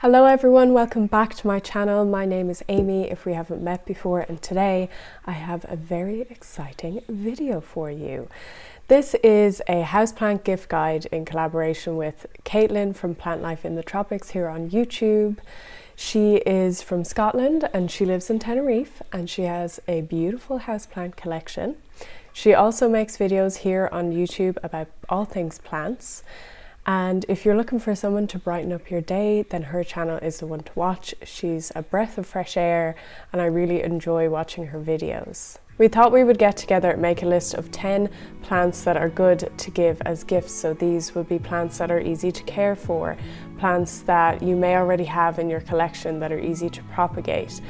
Hello everyone, welcome back to my channel. My name is Amy, if we haven't met before, and today I have a very exciting video for you. This is a houseplant gift guide in collaboration with Caitlin from Plant Life in the Tropics here on YouTube. She is from Scotland and she lives in Tenerife, and she has a beautiful houseplant collection. She also makes videos here on YouTube about all things plants. And if you're looking for someone to brighten up your day, then her channel is the one to watch. She's a breath of fresh air and I really enjoy watching her videos. We thought we would get together and make a list of 10 plants that are good to give as gifts. So these would be plants that are easy to care for, plants that you may already have in your collection that are easy to propagate,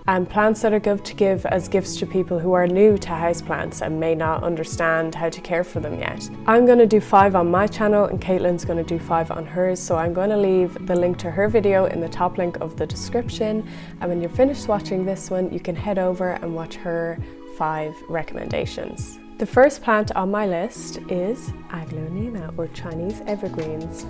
and plants that are good to give as gifts to people who are new to houseplants and may not understand how to care for them yet. I'm going to do 5 on my channel and Caitlin's going to do 5 on hers, so I'm going to leave the link to her video in the top link of the description, and when you're finished watching this one you can head over and watch her 5 recommendations. The first plant on my list is Aglaonema, or Chinese evergreens.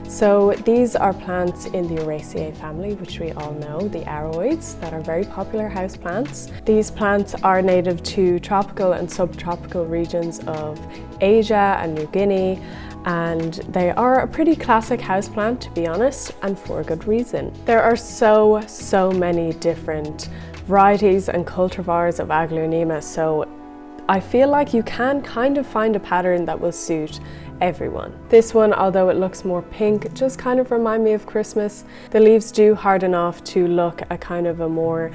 So these are plants in the Araceae family, which we all know, the aroids, that are very popular house plants. These plants are native to tropical and subtropical regions of Asia and New Guinea, and they are a pretty classic houseplant, to be honest, and for a good reason. There are so many different varieties and cultivars of Aglaonema, so I feel like you can kind of find a pattern that will suit everyone. This one, although it looks more pink, just kind of remind me of Christmas. The leaves do harden off to look a kind of a more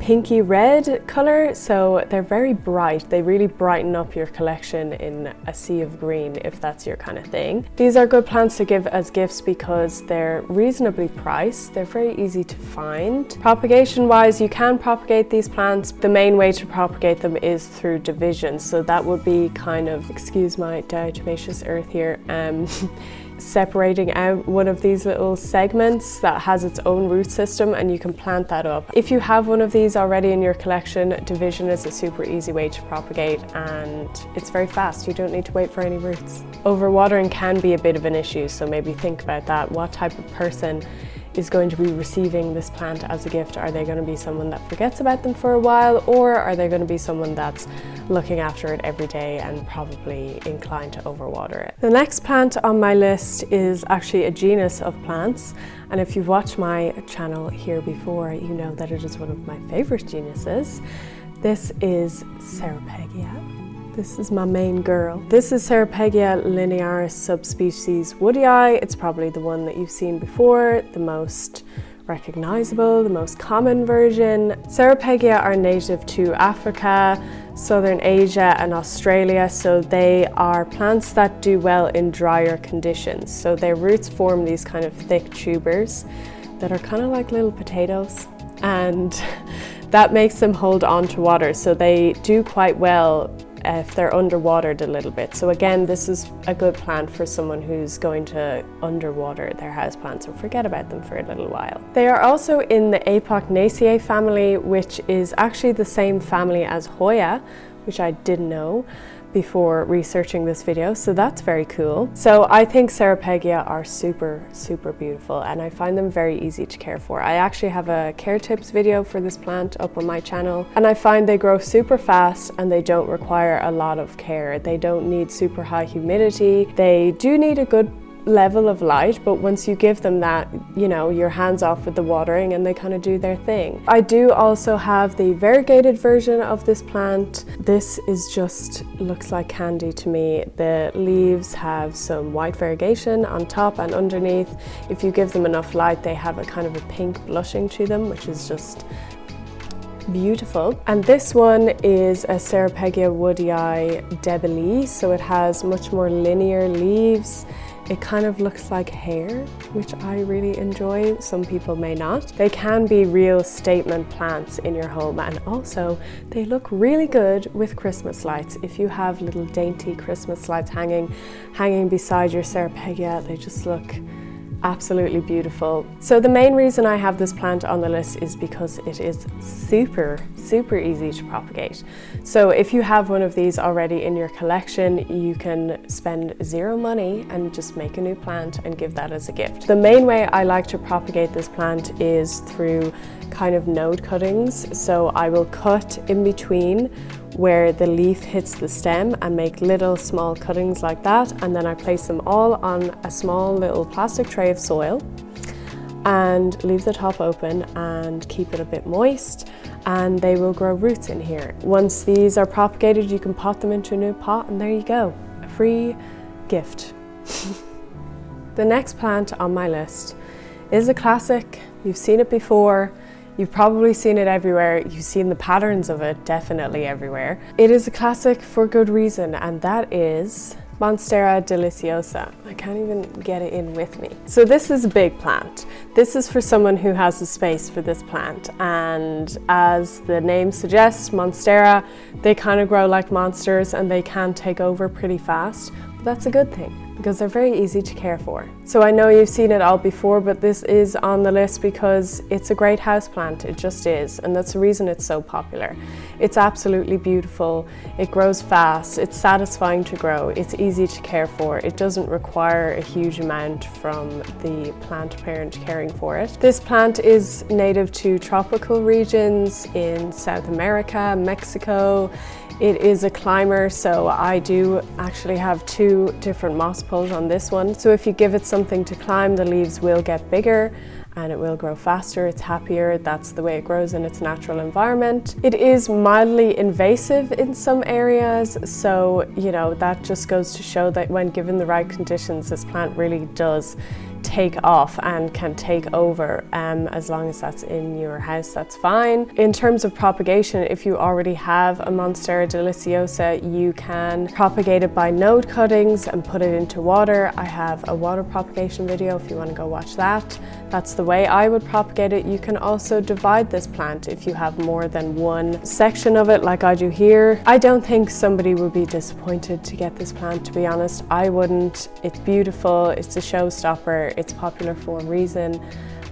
pinky red color, so they're very bright. They really brighten up your collection in a sea of green, if that's your kind of thing. These are good plants to give as gifts because they're reasonably priced. They're very easy to find. Propagation wise, you can propagate these plants. The main way to propagate them is through division, so that would be kind of, excuse my diatomaceous earth here, separating out one of these little segments that has its own root system, and you can plant that up. If you have one of these already in your collection, division is a super easy way to propagate and it's very fast. You don't need to wait for any roots. Overwatering can be a bit of an issue, so maybe think about that. What type of person is going to be receiving this plant as a gift? Are they going to be someone that forgets about them for a while, or are they going to be someone that's looking after it every day and probably inclined to overwater it? The next plant on my list is actually a genus of plants, and if you've watched my channel here before, you know that it is one of my favorite genuses. This is Serapegia. This is my main girl. This is Serapegia linearis subspecies woodii. It's probably the one that you've seen before, the most recognizable, the most common version. Serapegia are native to Africa, Southern Asia and Australia, so they are plants that do well in drier conditions. So their roots form these kind of thick tubers that are kind of like little potatoes, and that makes them hold on to water, so they do quite well if they're underwatered a little bit. So again, this is a good plant for someone who's going to underwater their houseplants or forget about them for a little while. They are also in the Apocynaceae family, which is actually the same family as Hoya, which I didn't know before researching this video, so that's very cool. So I think Serapegia are super beautiful, and I find them very easy to care for. I actually have a care tips video for this plant up on my channel, and I find they grow super fast and they don't require a lot of care. They don't need super high humidity. They do need a good level of light, but once you give them that, you know, you're hands off with the watering and they kind of do their thing. I do also have the variegated version of this plant. This is just looks like candy to me. The leaves have some white variegation on top and underneath. If you give them enough light, they have a kind of a pink blushing to them, which is just beautiful. And this one is a Serapegia woodii debili, so it has much more linear leaves. It kind of looks like hair, which I really enjoy. Some people may not. They can be real statement plants in your home, and also they look really good with Christmas lights. If you have little dainty Christmas lights hanging beside your Serapegia, they just look absolutely beautiful. So the main reason I have this plant on the list is because it is super easy to propagate. So if you have one of these already in your collection, you can spend zero money and just make a new plant and give that as a gift. The main way I like to propagate this plant is through kind of node cuttings. So I will cut in between where the leaf hits the stem and make little small cuttings like that, and then I place them all on a small little plastic tray of soil and leave the top open and keep it a bit moist, and they will grow roots in here. Once these are propagated, you can pot them into a new pot, and there you go, a free gift. The next plant on my list is a classic. You've seen it before. You've probably seen it everywhere. You've seen the patterns of it definitely everywhere. It is a classic for good reason, and that is Monstera deliciosa. I can't even get it in with me. So this is a big plant. This is for someone who has the space for this plant, and as the name suggests, Monstera, they kind of grow like monsters and they can take over pretty fast. But that's a good thing, because they're very easy to care for. So I know you've seen it all before, but this is on the list because it's a great houseplant, it just is, and that's the reason it's so popular. It's absolutely beautiful, it grows fast, it's satisfying to grow, it's easy to care for, it doesn't require a huge amount from the plant parent caring for it. This plant is native to tropical regions in South America, Mexico. It is a climber, so I do actually have 2 different moss poles on this one. So if you give it something to climb, the leaves will get bigger and it will grow faster, it's happier. That's the way it grows in its natural environment. It is mildly invasive in some areas, so you know, that just goes to show that when given the right conditions, this plant really does take off and can take over. As long as that's in your house, that's fine. In terms of propagation, if you already have a Monstera deliciosa, you can propagate it by node cuttings and put it into water. I have a water propagation video if you want to go watch that. That's the way I would propagate it. You can also divide this plant if you have more than one section of it, like I do here. I don't think somebody would be disappointed to get this plant, to be honest. I wouldn't. It's beautiful, it's a showstopper, it's popular for a reason,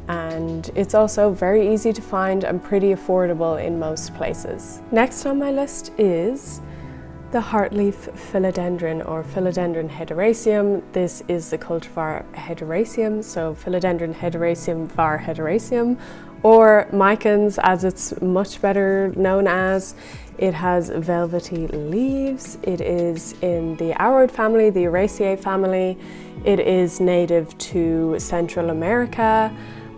and it's also very easy to find and pretty affordable in most places. Next on my list is the Heartleaf Philodendron, or Philodendron hederaceum. This is the cultivar hederaceum, so Philodendron hederaceum var hederaceum, or micans as it's much better known as. It has velvety leaves. It is in the Aroid family, the Araceae family. It is native to Central America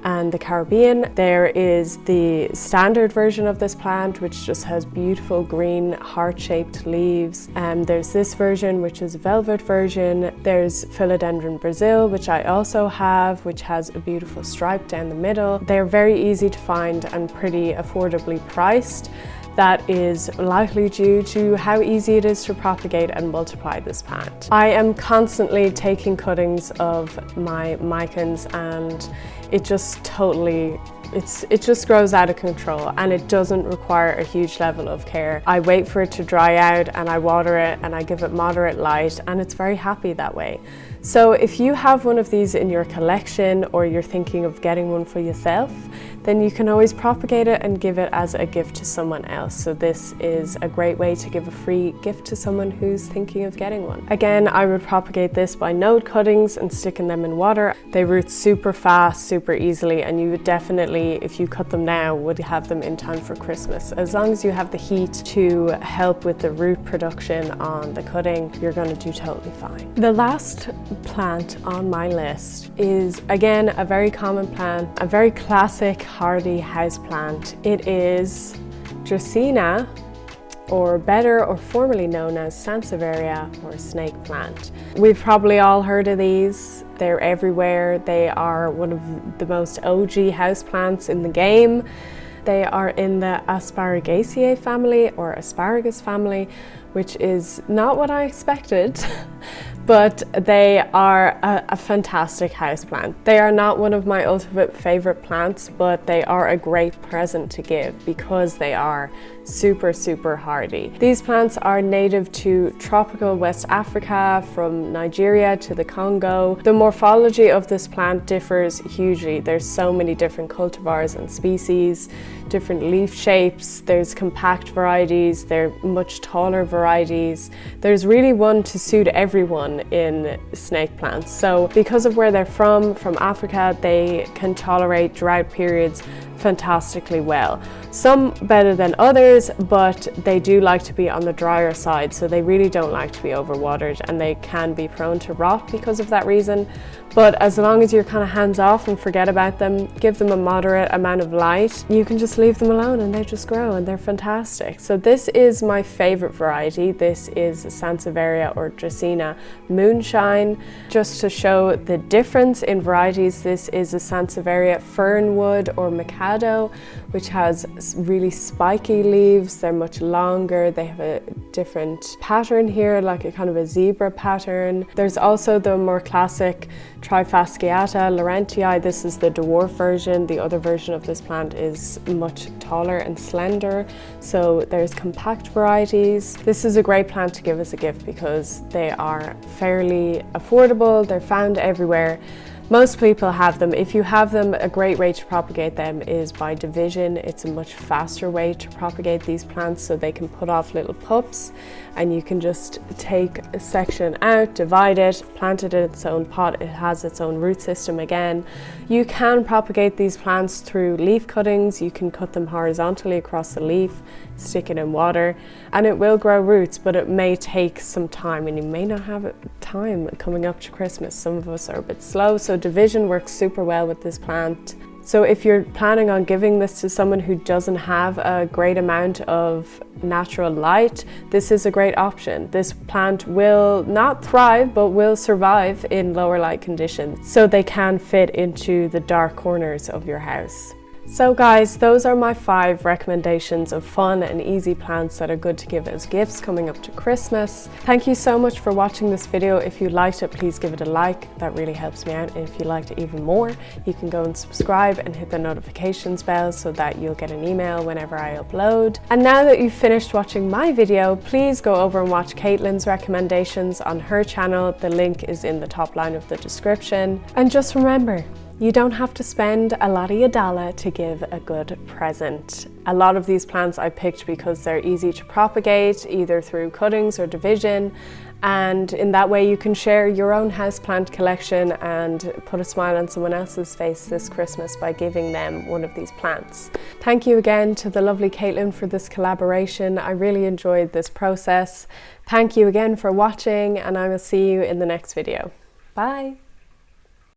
and the Caribbean. There is the standard version of this plant, which just has beautiful green heart-shaped leaves. There's this version, which is a velvet version. There's Philodendron Brazil, which I also have, which has a beautiful stripe down the middle. They're very easy to find and pretty affordably priced. That is likely due to how easy it is to propagate and multiply this plant. I am constantly taking cuttings of my micans, and it just totally, it just grows out of control, and it doesn't require a huge level of care. I wait for it to dry out and I water it and I give it moderate light, and it's very happy that way. So if you have one of these in your collection, or you're thinking of getting one for yourself, then you can always propagate it and give it as a gift to someone else. So this is a great way to give a free gift to someone who's thinking of getting one. Again, I would propagate this by node cuttings and sticking them in water. They root super fast, super easily, and you would definitely, if you cut them now, would have them in time for Christmas. As long as you have the heat to help with the root production on the cutting, you're going to do totally fine. The last plant on my list is, again, a very common plant, a very classic hardy house plant. It is Dracaena, or better or formerly known as Sansevieria, or snake plant. We've probably all heard of these. They're everywhere. They are one of the most OG houseplants in the game. They are in the Asparagaceae family, or asparagus family, which is not what I expected. But they are a fantastic houseplant. They are not one of my ultimate favorite plants, but they are a great present to give because they are super hardy. These plants are native to tropical West Africa, from Nigeria to the Congo. The morphology of this plant differs hugely. There's so many different cultivars and species, different leaf shapes. There's compact varieties, there are much taller varieties. There's really one to suit everyone in snake plants. So because of where they're from Africa, they can tolerate drought periods fantastically well. Some better than others, but they do like to be on the drier side, so they really don't like to be overwatered, and they can be prone to rot because of that reason. But as long as you're kind of hands off and forget about them, give them a moderate amount of light, you can just leave them alone and they just grow and they're fantastic. So this is my favorite variety. This is Sansevieria or Dracaena Moonshine. Just to show the difference in varieties, this is a Sansevieria Fernwood or Mikado, which has really spiky leaves. They're much longer. They have a different pattern here, like a kind of a zebra pattern. There's also the more classic Trifasciata Laurentii. This is the dwarf version. The other version of this plant is much taller and slender. So there's compact varieties. This is a great plant to give as a gift because they are fairly affordable. They're found everywhere. Most people have them. If you have them, a great way to propagate them is by division. It's a much faster way to propagate these plants, so they can put off little pups, and you can just take a section out, divide it, plant it in its own pot. It has its own root system again. You can propagate these plants through leaf cuttings. You can cut them horizontally across the leaf, stick it in water, and it will grow roots, but it may take some time, and you may not have time coming up to Christmas. Some of us are a bit slow, so division works super well with this plant. So if you're planning on giving this to someone who doesn't have a great amount of natural light, this is a great option. This plant will not thrive, but will survive in lower light conditions, so they can fit into the dark corners of your house. So guys, those are my 5 recommendations of fun and easy plants that are good to give as gifts coming up to Christmas. Thank you so much for watching this video. If you liked it, please give it a like. That really helps me out. And if you liked it even more, you can go and subscribe and hit the notifications bell so that you'll get an email whenever I upload. And now that you've finished watching my video, please go over and watch Caitlin's recommendations on her channel. The link is in the top line of the description. And just remember, you don't have to spend a lot of your dollar to give a good present. A lot of these plants I picked because they're easy to propagate, either through cuttings or division, and in that way you can share your own houseplant collection and put a smile on someone else's face this Christmas by giving them one of these plants. Thank you again to the lovely Caitlin for this collaboration. I really enjoyed this process. Thank you again for watching, and I will see you in the next video. Bye!